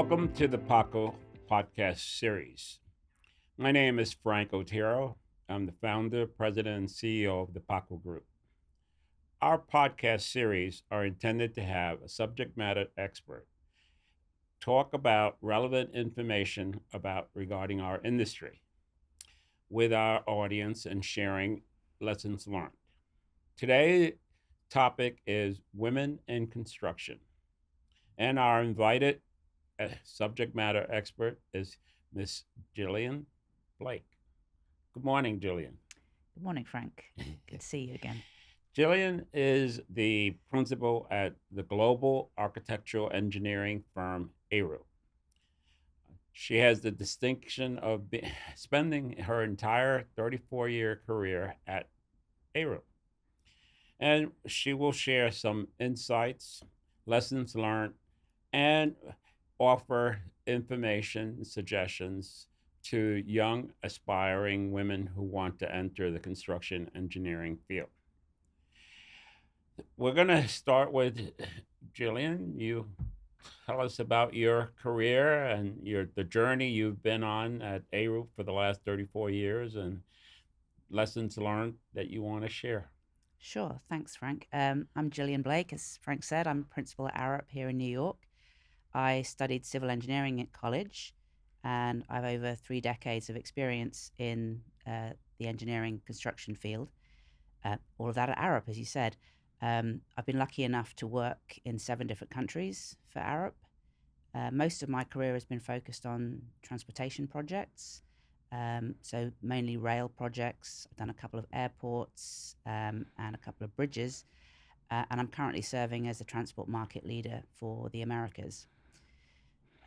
Welcome to the PACO podcast series. My name is Frank Otero. I'm the founder, president, and CEO of the PACO Group. Our podcast series are intended to have a subject matter expert talk about relevant information about regarding our industry with our audience and sharing lessons learned. Today's topic is women in construction, and our invited subject matter expert is Miss Gillian Blake. Good morning, Gillian. Good morning, Frank. Good to see you again. Gillian is the principal at the global architectural engineering firm Arup. She has the distinction of spending her entire 34-year career at Arup. And she will share some insights, lessons learned, and offer information and suggestions to young aspiring women who want to enter the construction engineering field. We're going to start with Gillian. You tell us about your career and the journey you've been on at Arup for the last 34 years and lessons learned that you want to share. Sure. Thanks, Frank. I'm Gillian Blake. As Frank said, I'm principal at Arup here in New York. I studied civil engineering at college, and I've over 3 decades of experience in the engineering construction field. All of that at Arup, as you said. I've been lucky enough to work in 7 different countries for Arup. Most of my career has been focused on transportation projects, so mainly rail projects. I've done a couple of airports and a couple of bridges, and I'm currently serving as the transport market leader for the Americas.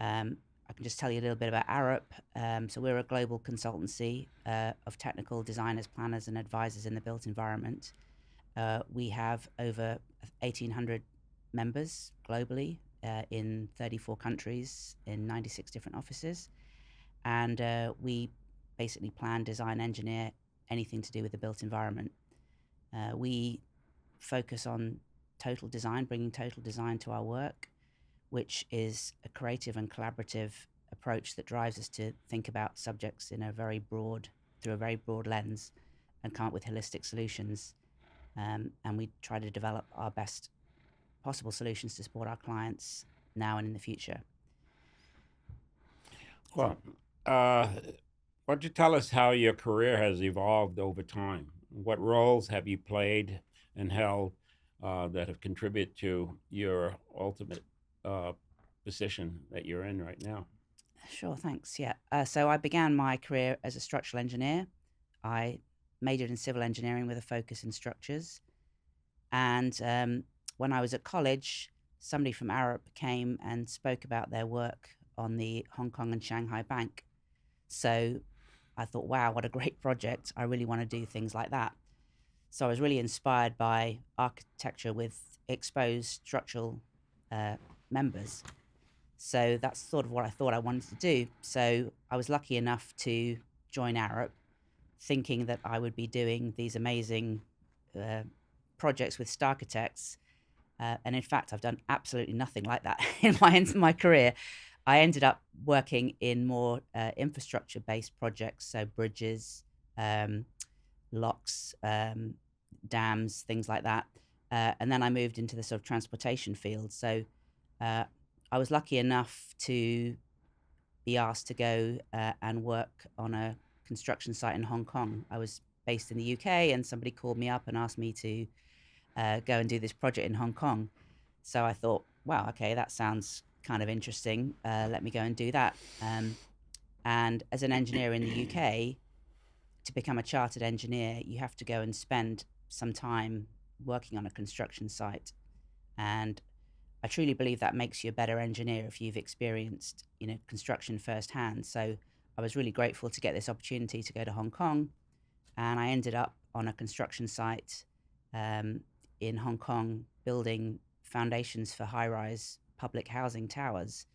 I can just tell you a little bit about Arup. So we're a global consultancy of technical designers, planners, and advisors in the built environment. We have over 1,800 members globally in 34 countries in 96 different offices. And we basically plan, design, engineer anything to do with the built environment. We focus on total design, bringing total design to our work, which is a creative and collaborative approach that drives us to think about subjects through a very broad lens and come up with holistic solutions. And we try to develop our best possible solutions to support our clients now and in the future. Well, why don't you tell us how your career has evolved over time? What roles have you played and held that have contributed to your ultimate position that you're in right now? Sure, thanks. Yeah. So I began my career as a structural engineer. I majored in civil engineering with a focus in structures. And when I was at college, somebody from Arup came and spoke about their work on the Hong Kong and Shanghai Bank. So I thought, wow, what a great project. I really want to do things like that. So I was really inspired by architecture with exposed structural members. So that's sort of what I thought I wanted to do. So I was lucky enough to join Arup, thinking that I would be doing these amazing projects with Starchitects. And in fact, I've done absolutely nothing like that in my career. I ended up working in more infrastructure-based projects, so bridges, locks, dams, things like that. And then I moved into the sort of transportation field. So I was lucky enough to be asked to go and work on a construction site in Hong Kong. I was based in the UK, and somebody called me up and asked me to go and do this project in Hong Kong. So I thought, wow, okay, that sounds kind of interesting. Let me go and do that. And as an engineer in the UK, to become a chartered engineer, you have to go and spend some time working on a construction site. And I truly believe that makes you a better engineer if you've experienced, construction firsthand. So I was really grateful to get this opportunity to go to Hong Kong, and I ended up on a construction site in Hong Kong building foundations for high-rise public housing towers.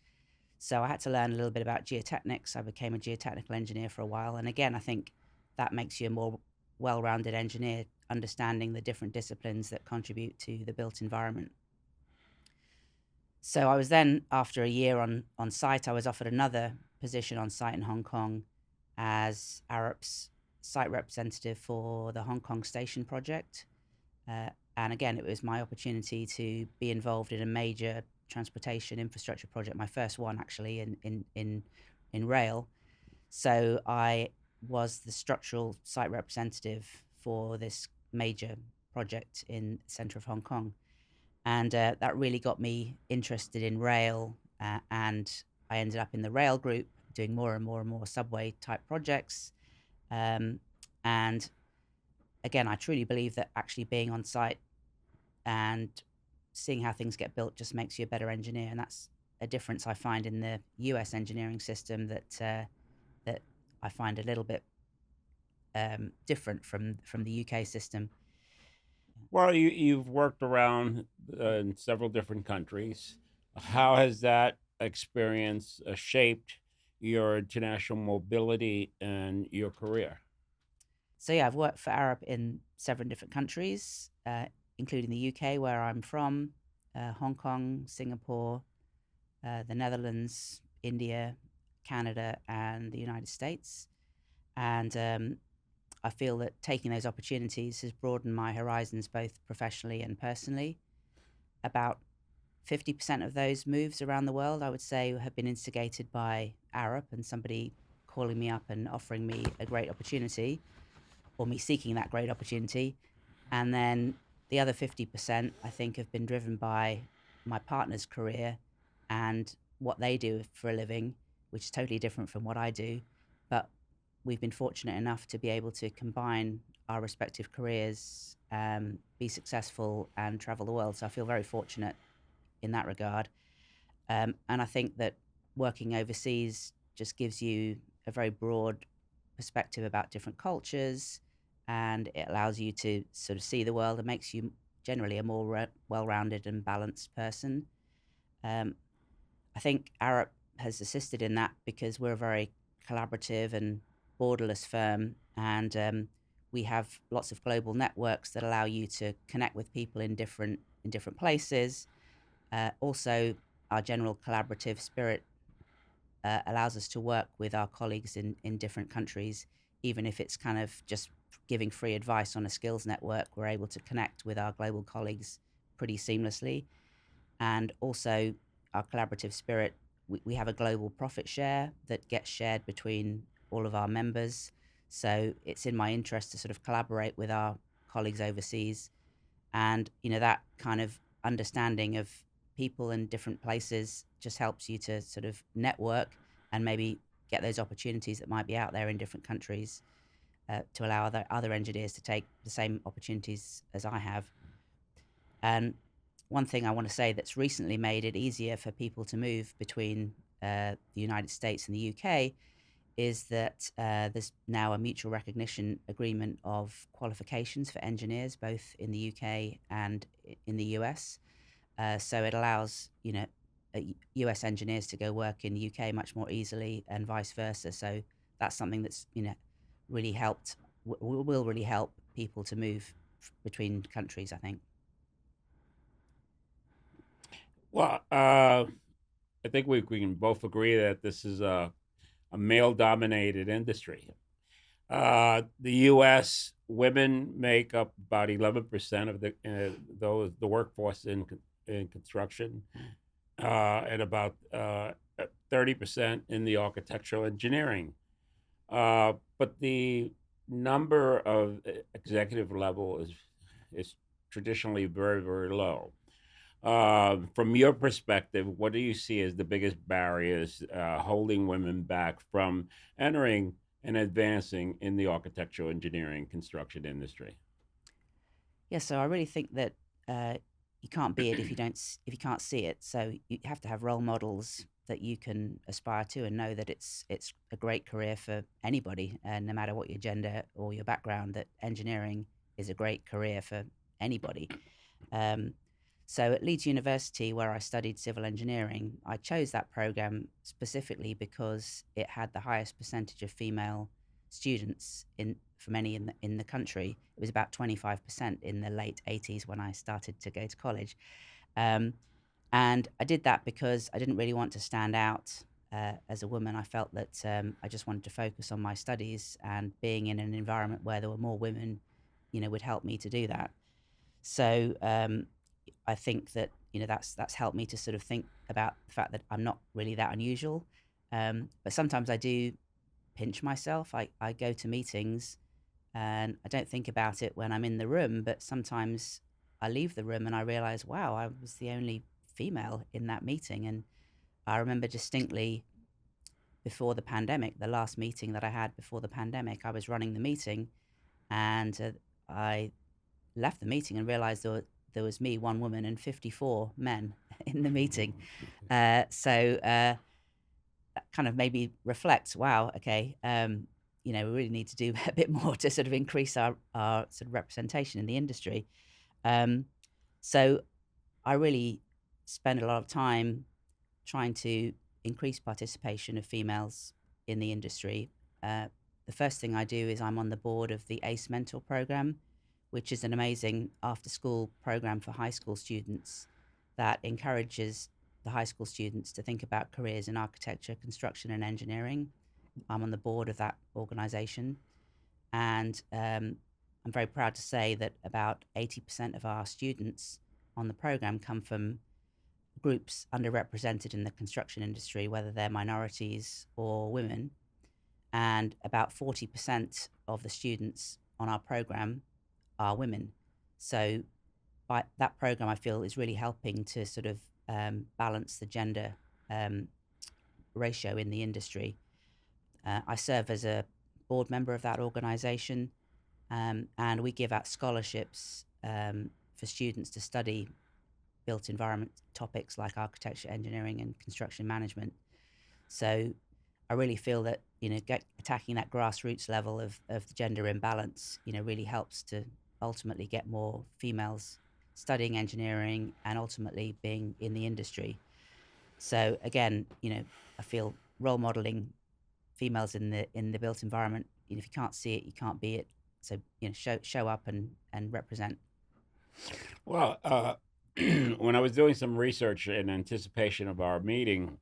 So I had to learn a little bit about geotechnics. I became a geotechnical engineer for a while, and again, I think that makes you a more well-rounded engineer, understanding the different disciplines that contribute to the built environment. So I was then, after a year on site, I was offered another position on site in Hong Kong as Arup's site representative for the Hong Kong Station project. And again, it was my opportunity to be involved in a major transportation infrastructure project, my first one actually in rail. So I was the structural site representative for this major project in the center of Hong Kong. And that really got me interested in rail. And I ended up in the rail group doing more and more and more subway type projects. Um, and again, I truly believe that actually being on site and seeing how things get built just makes you a better engineer. And that's a difference I find in the US engineering system that I find a little bit different from the UK system. Well, you've worked around in several different countries. How has that experience shaped your international mobility and your career? So yeah, I've worked for Arup in several different countries, including the UK, where I'm from, Hong Kong, Singapore, the Netherlands, India, Canada, and the United States. And I feel that taking those opportunities has broadened my horizons both professionally and personally. About 50% of those moves around the world, I would say, have been instigated by Arup and somebody calling me up and offering me a great opportunity, or me seeking that great opportunity. And then the other 50%, I think, have been driven by my partner's career and what they do for a living, which is totally different from what I do. But we've been fortunate enough to be able to combine our respective careers, be successful, and travel the world. So I feel very fortunate in that regard. And I think that working overseas just gives you a very broad perspective about different cultures, and it allows you to sort of see the world and makes you generally a more well-rounded and balanced person. Um, I think Arup has assisted in that because we're a very collaborative and borderless firm, and we have lots of global networks that allow you to connect with people in different places. Also, our general collaborative spirit allows us to work with our colleagues in different countries, even if it's kind of just giving free advice on a skills network. We're able to connect with our global colleagues pretty seamlessly. And also, our collaborative spirit, we have a global profit share that gets shared between all of our members. So it's in my interest to sort of collaborate with our colleagues overseas. And, that kind of understanding of people in different places just helps you to sort of network and maybe get those opportunities that might be out there in different countries, to allow other engineers to take the same opportunities as I have. And one thing I want to say that's recently made it easier for people to move between the United States and the UK is that there's now a mutual recognition agreement of qualifications for engineers, both in the UK and in the US. So it allows, US engineers to go work in the UK much more easily, and vice versa. So that's something that's, really helped, will really help people to move between countries, I think. Well, I think we can both agree that this is a male dominated industry. The U.S. women make up about 11% of the workforce in construction, and about 30% in the architectural engineering. But the number of executive level is traditionally very low. From your perspective, what do you see as the biggest barriers holding women back from entering and advancing in the architectural engineering construction industry? Yeah, so I really think that you can't be it if you can't see it. So you have to have role models that you can aspire to and know that it's a great career for anybody, and no matter what your gender or your background, that engineering is a great career for anybody. Um, so at Leeds University, where I studied civil engineering, I chose that program specifically because it had the highest percentage of female students from any in the country. It was about 25% in the late 80s when I started to go to college. Um, And I did that because I didn't really want to stand out as a woman. I felt that I just wanted to focus on my studies, and being in an environment where there were more women, would help me to do that. So I think that that's helped me to sort of think about the fact that I'm not really that unusual. But sometimes I do pinch myself. I go to meetings and I don't think about it when I'm in the room, but sometimes I leave the room and I realize, wow, I was the only female in that meeting. And I remember distinctly before the pandemic, the last meeting that I had before the pandemic, I was running the meeting, and I left the meeting and realized there was me, one woman, and 54 men in the meeting. So that kind of made me reflect, wow, okay, we really need to do a bit more to sort of increase our sort of representation in the industry. Um, so I really spend a lot of time trying to increase participation of females in the industry. Uh, the first thing I do is I'm on the board of the ACE Mentor program, which is an amazing after school program for high school students that encourages the high school students to think about careers in architecture, construction, and engineering. I'm on the board of that organization. And I'm very proud to say that about 80% of our students on the program come from groups underrepresented in the construction industry, whether they're minorities or women. And about 40% of the students on our program are women. So by that program, I feel is really helping to sort of balance the gender um, ratio in the industry. I serve as a board member of that organization, and we give out scholarships for students to study built environment topics like architecture, engineering, and construction management. So I really feel that attacking that grassroots level of the gender imbalance, really helps to ultimately get more females studying engineering and ultimately being in the industry. So again, I feel role modeling females in the built environment. If you can't see it, you can't be it. So show up and represent. Well, when I was doing some research in anticipation of our meeting,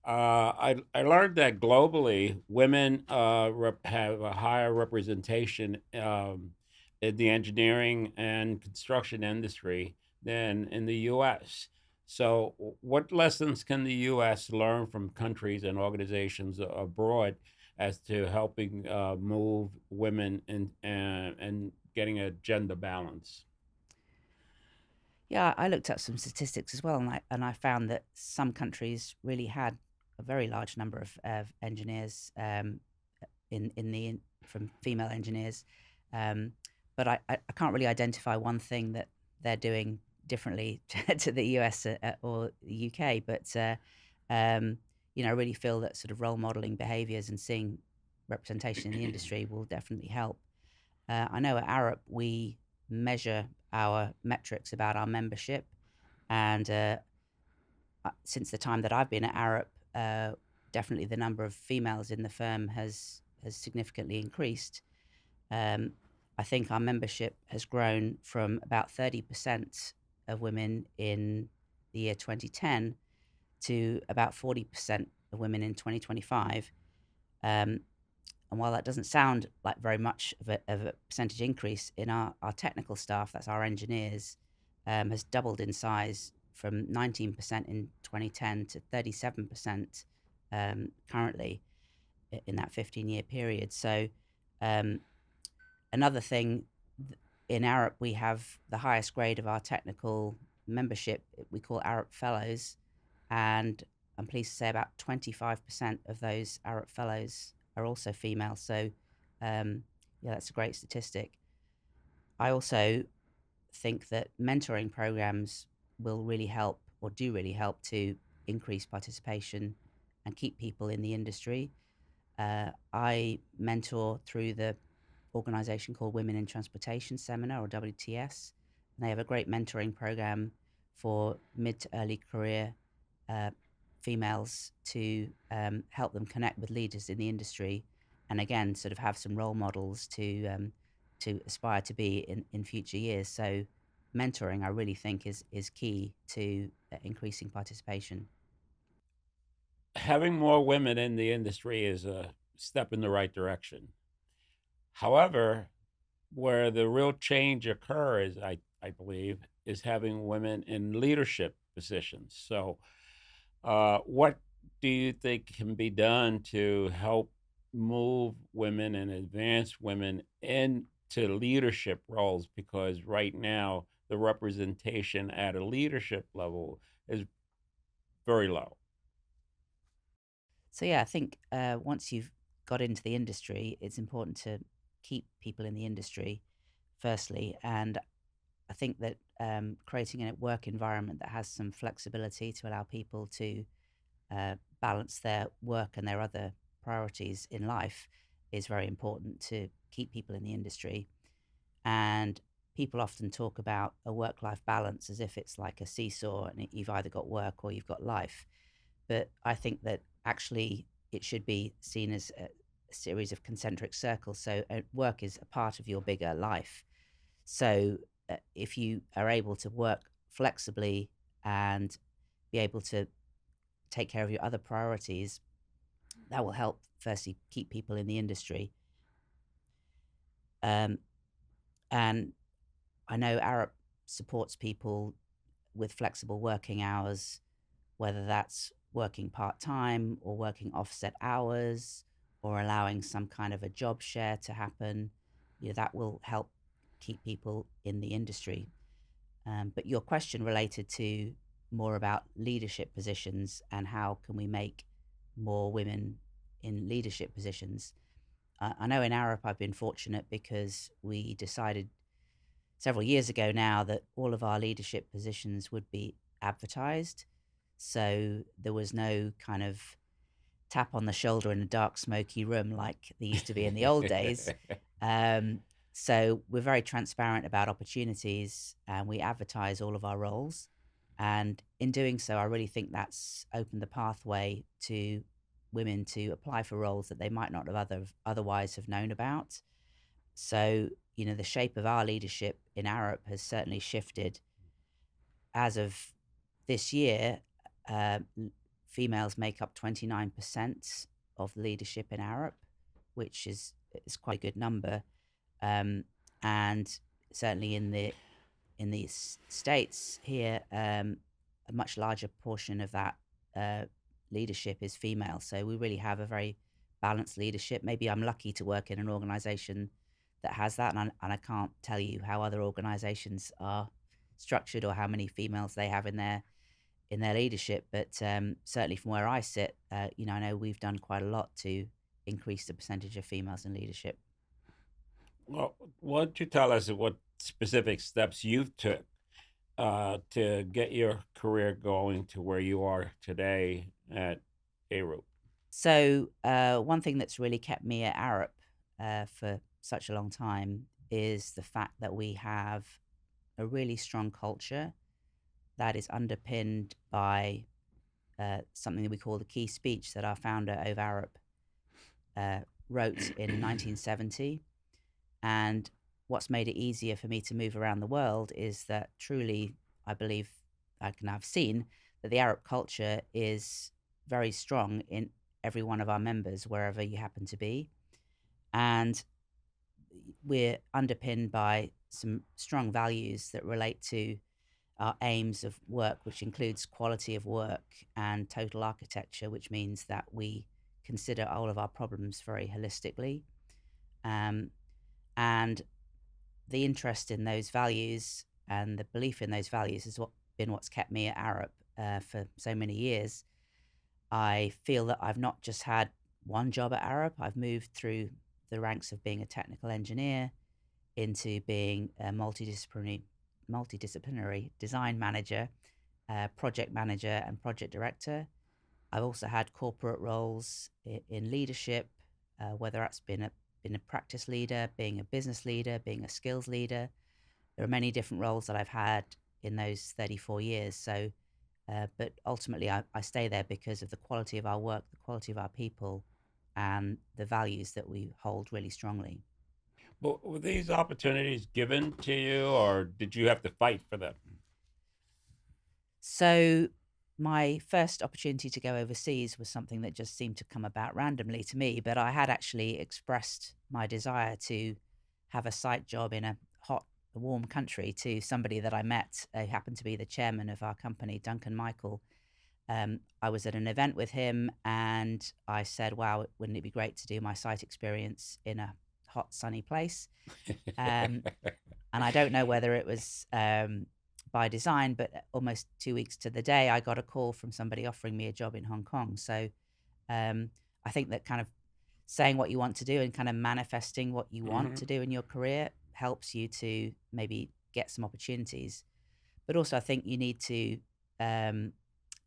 I learned that globally, women have a higher representation in the engineering and construction industry than in the U.S. So, what lessons can the U.S. learn from countries and organizations abroad as to helping move women and getting a gender balance? Yeah, I looked up some statistics as well, and I found that some countries really had a very large number of engineers from female engineers, um, but I can't really identify one thing that they're doing differently to the US or the UK. But I really feel that sort of role modeling behaviors and seeing representation in the industry will definitely help. I know at Arup we measure our metrics about our membership, and since the time that I've been at Arup, definitely the number of females in the firm has significantly increased. Um, I think our membership has grown from about 30% of women in the year 2010 to about 40% of women in 2025. Um, and while that doesn't sound like very much of a percentage increase in our technical staff, that's our engineers, has doubled in size from 19% in 2010 to 37% currently in that 15-year period. So um, another thing, in Arup, we have the highest grade of our technical membership. We call Arup Fellows, and I'm pleased to say about 25% of those Arup Fellows are also female. So, yeah, that's a great statistic. I also think that mentoring programs will really help, or do really help, to increase participation and keep people in the industry. I mentor through the organization called Women in Transportation Seminar, or WTS. And they have a great mentoring program for mid to early career uh, females to help them connect with leaders in the industry, and again, sort of have some role models to aspire to be in future years. So mentoring, I really think, is key to increasing participation. Having more women in the industry is a step in the right direction. However, where the real change occurs, I believe, is having women in leadership positions. So, what do you think can be done to help move women and advance women into leadership roles? Because right now, the representation at a leadership level is very low. So yeah, I think once you've got into the industry, it's important to keep people in the industry firstly, and I think that creating a work environment that has some flexibility to allow people to balance their work and their other priorities in life is very important to keep people in the industry. And people often talk about a work life balance as if it's like a seesaw and you've either got work or you've got life. But I think that actually it should be seen as a series of concentric circles. So work is a part of your bigger life. So if you are able to work flexibly and be able to take care of your other priorities, that will help firstly keep people in the industry. Um, and I know Arup supports people with flexible working hours, whether that's working part time or working offset hours or allowing some kind of a job share to happen. That will help keep people in the industry. But your question related to more about leadership positions and how can we make more women in leadership positions. I know in Arup I've been fortunate because we decided several years ago now that all of our leadership positions would be advertised. So there was no kind of tap on the shoulder in a dark, smoky room like there used to be in the old days. Um, so we're very transparent about opportunities and we advertise all of our roles. And in doing so, I really think that's opened the pathway to women to apply for roles that they might not have otherwise have known about. So, the shape of our leadership in Arup has certainly shifted. As of this year, uh, females make up 29% of the leadership in Arup, which is quite a good number. And certainly in the states here, a much larger portion of that uh, leadership is female. So we really have a very balanced leadership. Maybe I'm lucky to work in an organization that has that, and I can't tell you how other organizations are structured or how many females they have in their leadership. But certainly from where I sit, I know we've done quite a lot to increase the percentage of females in leadership. Well, why don't you tell us what specific steps you've took to get your career going to where you are today at Arup? So one thing that's really kept me at Arup for such a long time is the fact that we have a really strong culture that is underpinned by something that we call the key speech that our founder, Ove Arup, wrote in 1970. And what's made it easier for me to move around the world is that truly, I believe I've seen that the Arup culture is very strong in every one of our members, wherever you happen to be. And we're underpinned by some strong values that relate to our aims of work, which includes quality of work and total architecture, which means that we consider all of our problems very holistically. Um, and the interest in those values and the belief in those values has been what's kept me at Arup for so many years. I feel that I've not just had one job at Arup. I've moved through the ranks of being a technical engineer into being a multidisciplinary design manager, project manager, and project director. I've also had corporate roles in leadership, whether that's been a practice leader, being a business leader, being a skills leader. There are many different roles that I've had in those 34 years. So, but ultimately, I stay there because of the quality of our work, the quality of our people, and the values that we hold really strongly. But were these opportunities given to you, or did you have to fight for them? So my first opportunity to go overseas was something that just seemed to come about randomly to me, but I had actually expressed my desire to have a site job in a hot, warm country to somebody that I met, who happened to be the chairman of our company, Duncan Michael. I was at an event with him and I said, wow, wouldn't it be great to do my site experience in a hot, sunny place? Um, and I don't know whether it was by design, but almost 2 weeks to the day, I got a call from somebody offering me a job in Hong Kong. So I think that kind of saying what you want to do and kind of manifesting what you want Hmm. to do in your career helps you to maybe get some opportunities. But also, I think you need to um,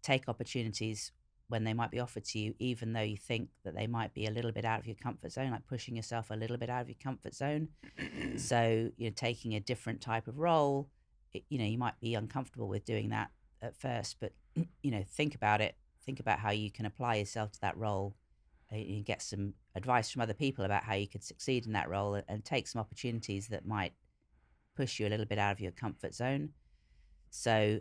take opportunities when they might be offered to you, even though you think that they might be a little bit out of your comfort zone, like pushing yourself a little bit out of your comfort zone. So, taking a different type of role, you might be uncomfortable with doing that at first, but, think about it. Think about how you can apply yourself to that role. You get some advice from other people about how you could succeed in that role and take some opportunities that might push you a little bit out of your comfort zone. So,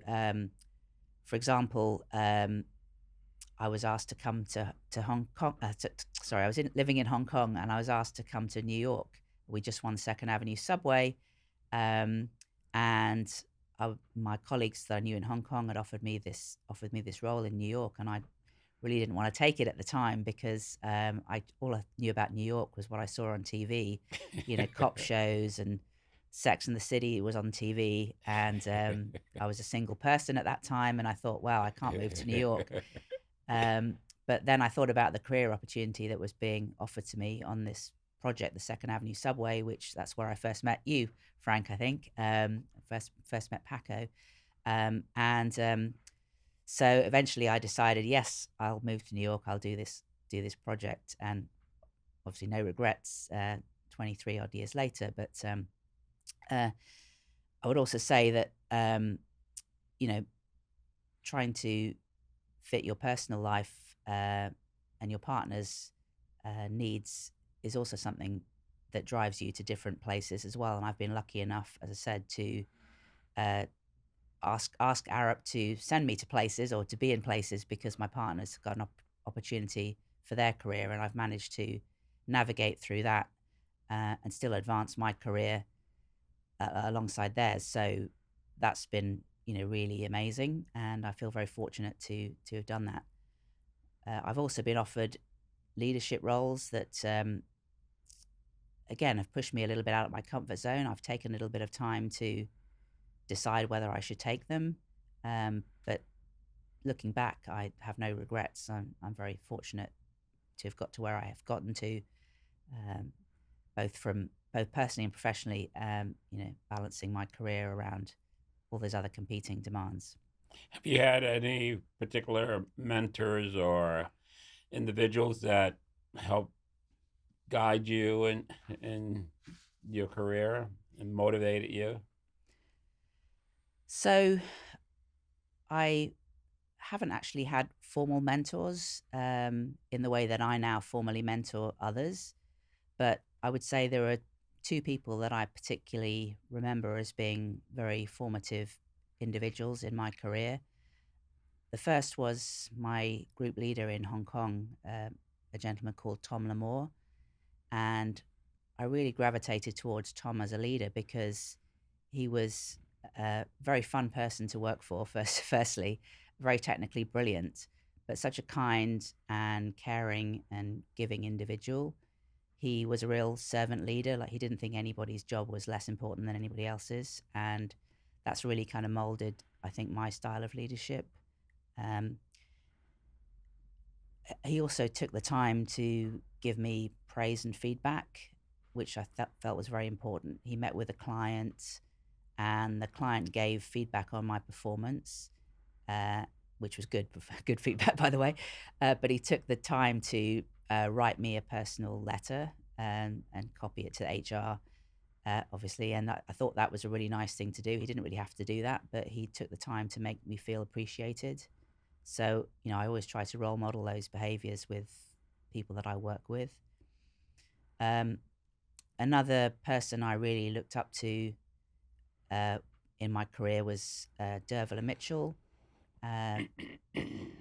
for example, I was asked to come to Hong Kong. Sorry, I was living in Hong Kong, and I was asked to come to New York. We just won Second Avenue subway, um, and my colleagues that I knew in Hong Kong had offered me this role in New York, and I really didn't want to take it at the time because I all I knew about New York was what I saw on TV, cop shows and Sex and the City was on TV, and I was a single person at that time, and I thought, wow, I can't move to New York. Um, but then I thought about the career opportunity that was being offered to me on this project, the Second Avenue subway, which that's where I first met you, Frank. I think first met PACO, and so eventually I decided, yes, I'll move to New York. I'll do this project, and obviously no regrets. 23 odd years later, but uh, I would also say that you know trying to fit your personal life and your partner's needs is also something that drives you to different places as well. And I've been lucky enough, as I said, to uh, ask Arup to send me to places or to be in places because my partner's got an opportunity for their career, and I've managed to navigate through that and still advance my career alongside theirs. So that's been really amazing, and I feel very fortunate to have done that. I've also been offered leadership roles that, again, have pushed me a little bit out of my comfort zone. I've taken a little bit of time to decide whether I should take them, but looking back, I have no regrets. I'm very fortunate to have got to where I have gotten to, um, both personally and professionally. Balancing my career around all those other competing demands. Have you had any particular mentors or individuals that help guide you in your career and motivated you? So I haven't actually had formal mentors in the way that I now formally mentor others, but I would say there are two people that I particularly remember as being very formative individuals in my career. The first was my group leader in Hong Kong, a gentleman called Tom Lamore, and I really gravitated towards Tom as a leader because he was a very fun person to work for. Firstly, very technically brilliant, but such a kind and caring and giving individual. He was a real servant leader. Like, he didn't think anybody's job was less important than anybody else's, and that's really kind of molded, I think, my style of leadership. Um, he also took the time to give me praise and feedback, which I felt was very important. He met with a client, and the client gave feedback on my performance, uh, which was good, good feedback, by the way. But he took the time to write me a personal letter and copy it to HR, obviously. And I thought that was a really nice thing to do. He didn't really have to do that, but he took the time to make me feel appreciated. So, I always try to role model those behaviors with people that I work with. Um, Another person I really looked up to uh, in my career was Dervla Mitchell. Uh,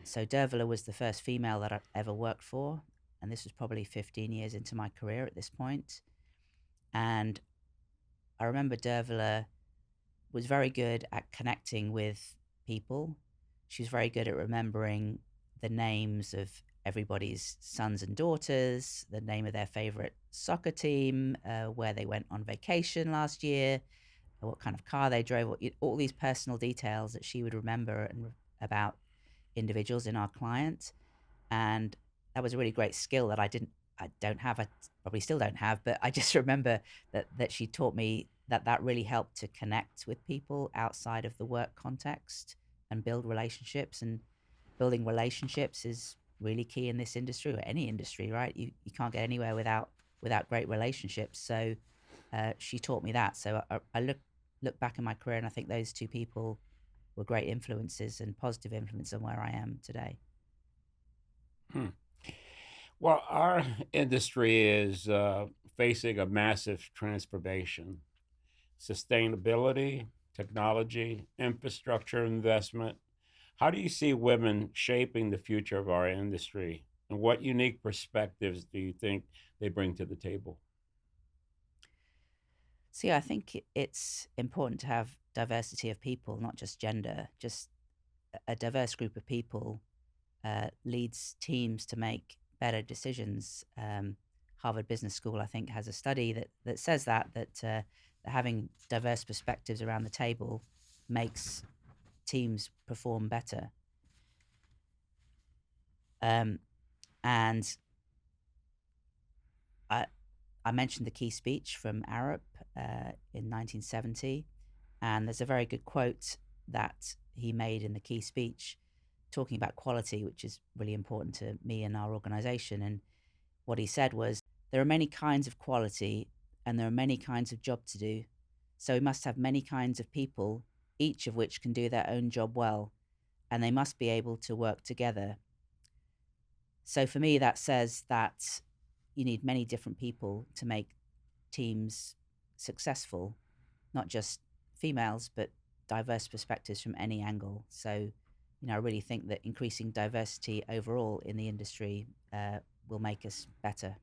so Dervila was the first female that I ever worked for, and this was probably 15 years into my career at this point. And I remember Dervila was very good at connecting with people. She was very good at remembering the names of everybody's sons and daughters, the name of their favorite soccer team, where they went on vacation last year, what kind of car they drove, all these personal details that she would remember about individuals in our client. And that was a really great skill that I don't have, I probably still don't have, but I just remember that she taught me that really helped to connect with people outside of the work context and build relationships. And building relationships is really key in this industry, or any industry, right? You can't get anywhere without great relationships. So she taught me that. So I look back in my career, and I think those two people were great influences and positive influence on where I am today. Hmm. Well, our industry is facing a massive transformation. Sustainability, technology, infrastructure investment. How do you see women shaping the future of our industry? And what unique perspectives do you think they bring to the table? So yeah, I think it's important to have diversity of people, not just gender. Just a diverse group of people leads teams to make better decisions. Harvard Business School, I think, has a study that says that having diverse perspectives around the table makes teams perform better. Um, and I, I mentioned the key speech from Arup in 1970, and there's a very good quote that he made in the key speech talking about quality, which is really important to me and our organization. And what he said was, there are many kinds of quality and there are many kinds of job to do. So we must have many kinds of people, each of which can do their own job well, and they must be able to work together. So for me, that says that you need many different people to make teams successful, not just females, but diverse perspectives from any angle. So, I really think that increasing diversity overall in the industry will make us better.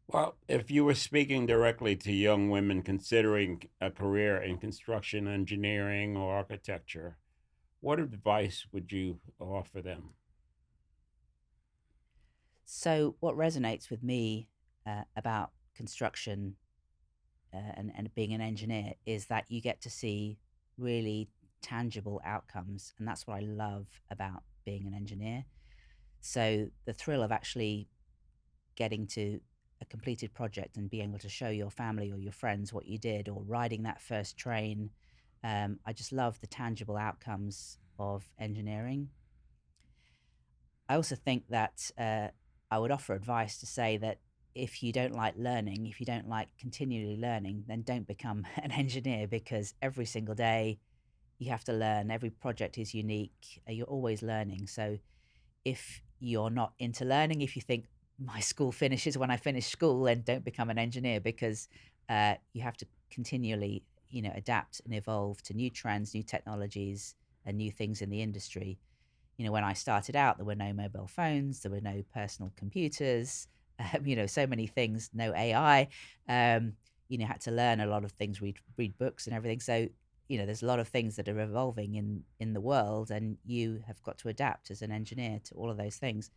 Well, if you were speaking directly to young women considering a career in construction engineering or architecture, what advice would you offer them? So, what resonates with me about construction and being an engineer is that you get to see really tangible outcomes. And that's what I love about being an engineer. So, the thrill of actually getting to a completed project and being able to show your family or your friends what you did, or riding that first train. I just love the tangible outcomes of engineering. I also think that I would offer advice to say that if you don't like learning, if you don't like continually learning, then don't become an engineer, because every single day you have to learn. Every project is unique. You're always learning. So if you're not into learning, if you think my school finishes when I finish school, then don't become an engineer, because you have to continually, adapt and evolve to new trends, new technologies, and new things in the industry. When I started out, there were no mobile phones, there were no personal computers, so many things, no AI. Had to learn a lot of things, read books and everything. So, there's a lot of things that are evolving in the world, and you have got to adapt as an engineer to all of those things.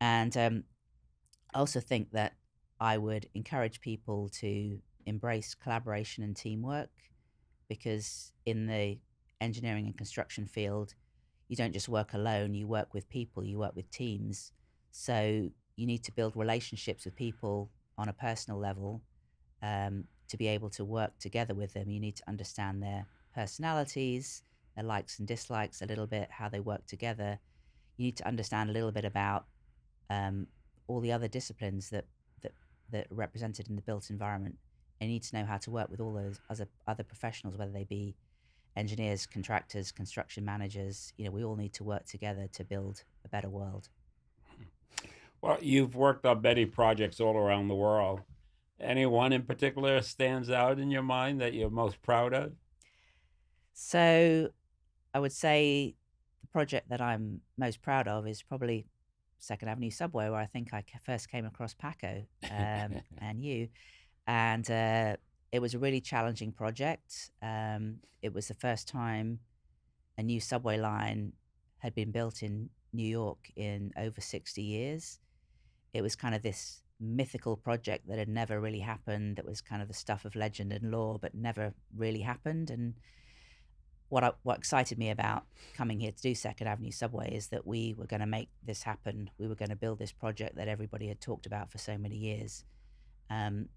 And I also think that I would encourage people to embrace collaboration and teamwork, because in the engineering and construction field, you don't just work alone, you work with people, you work with teams. So you need to build relationships with people on a personal level to be able to work together with them. You need to understand their personalities, their likes and dislikes a little bit, how they work together. You need to understand a little bit about um, all the other disciplines that that are represented in the built environment. And you need to know how to work with all those other professionals, whether they be engineers, contractors, construction managers. We all need to work together to build a better world. Well, you've worked on many projects all around the world. Any one in particular stands out in your mind that you're most proud of? So I would say the project that I'm most proud of is probably Second Avenue Subway, where I think first came across PACO and you. And it was a really challenging project. It was the first time a new subway line had been built in New York in over 60 years. It was kind of this mythical project that had never really happened, that was kind of the stuff of legend and lore, but never really happened. And what excited me about coming here to do Second Avenue Subway is that we were going to make this happen. We were going to build this project that everybody had talked about for so many years. Um,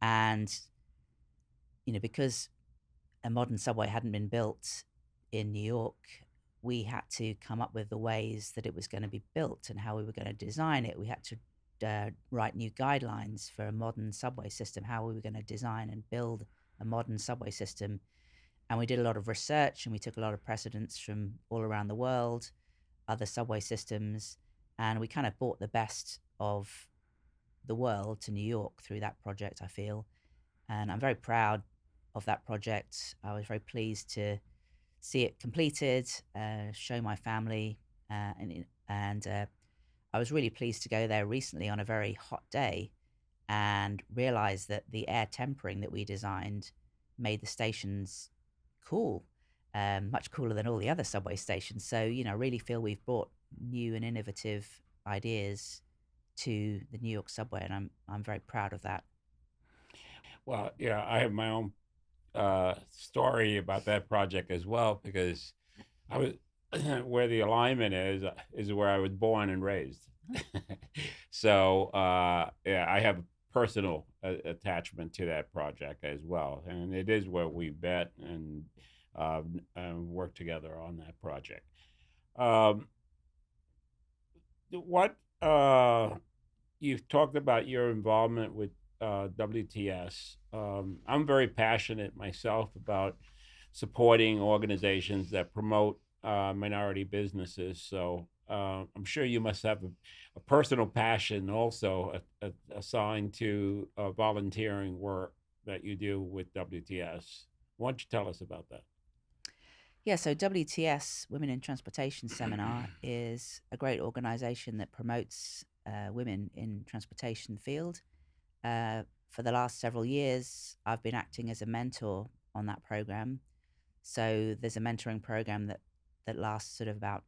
and, because a modern subway hadn't been built in New York, we had to come up with the ways that it was going to be built and how we were going to design it. We had to write new guidelines for a modern subway system, how we were going to design and build a modern subway system. And we did a lot of research, and we took a lot of precedents from all around the world, other subway systems, and we kind of brought the best of the world to New York through that project, I feel. And I'm very proud of that project. I was very pleased to see it completed, show my family, and I was really pleased to go there recently on a very hot day and realize that the air tempering that we designed made the stations cool, much cooler than all the other subway stations. So, I really feel we've brought new and innovative ideas to the New York subway, and I'm very proud of that. Well, yeah, I have my own story about that project as well because I was where the alignment is where I was born and raised. So yeah, I have a personal attachment to that project as well, and it is where we met and worked together on that project. Um, what you've talked about your involvement with WTS. I'm very passionate myself about supporting organizations that promote minority businesses. So I'm sure you must have a personal passion also assigned to volunteering work that you do with WTS. Why don't you tell us about that? Yeah, so WTS, Women in Transportation Seminar, is a great organization that promotes women in transportation field. For the last several years, I've been acting as a mentor on that program. So there's a mentoring program that lasts sort of about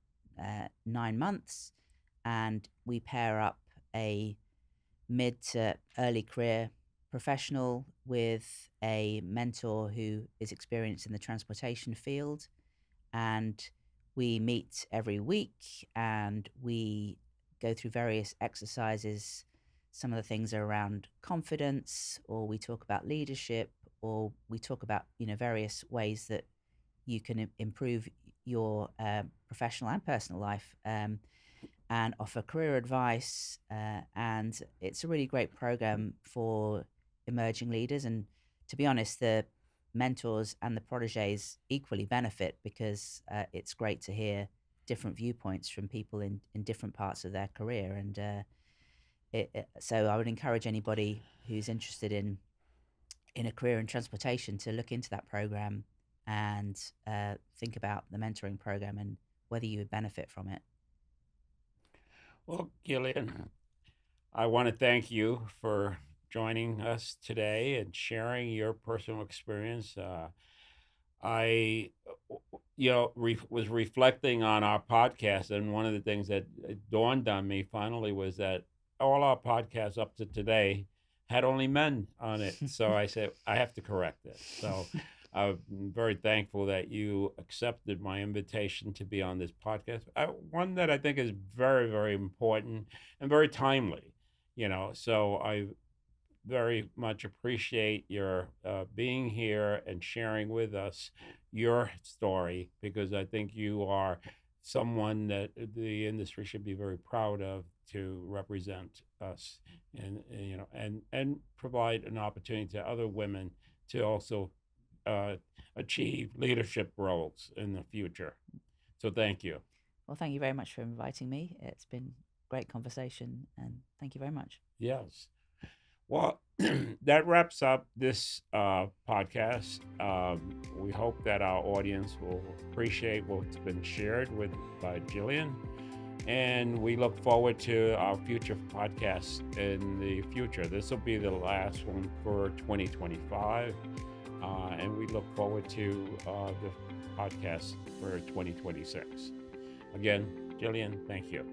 9 months, and we pair up a mid to early career professional with a mentor who is experienced in the transportation field, and we meet every week and we go through various exercises. Some of the things are around confidence, or we talk about leadership, or we talk about various ways that you can improve your professional and personal life, and offer career advice. And it's a really great program for emerging leaders. And to be honest, the mentors and the proteges equally benefit because it's great to hear different viewpoints from people in different parts of their career. And so I would encourage anybody who's interested in a career in transportation to look into that program and think about the mentoring program and whether you would benefit from it. Well, Gillian, I want to thank you for joining us today and sharing your personal experience. I, was reflecting on our podcast, and one of the things that dawned on me finally was that all our podcasts up to today had only men on it. So I said I have to correct this. So I'm very thankful that you accepted my invitation to be on this podcast. One that I think is very, very important and very timely. So I very much appreciate your being here and sharing with us your story because I think you are someone that the industry should be very proud of to represent us and provide an opportunity to other women to also uh, achieve leadership roles in the future. So thank you. Well, thank you very much for inviting me. It's been great conversation, and thank you very much. Yes. Well, that wraps up this podcast. We hope that our audience will appreciate what's been shared with by Gillian, and we look forward to our future podcasts in the future. This will be the last one for 2025, and we look forward to the podcast for 2026. Again, Gillian, thank you.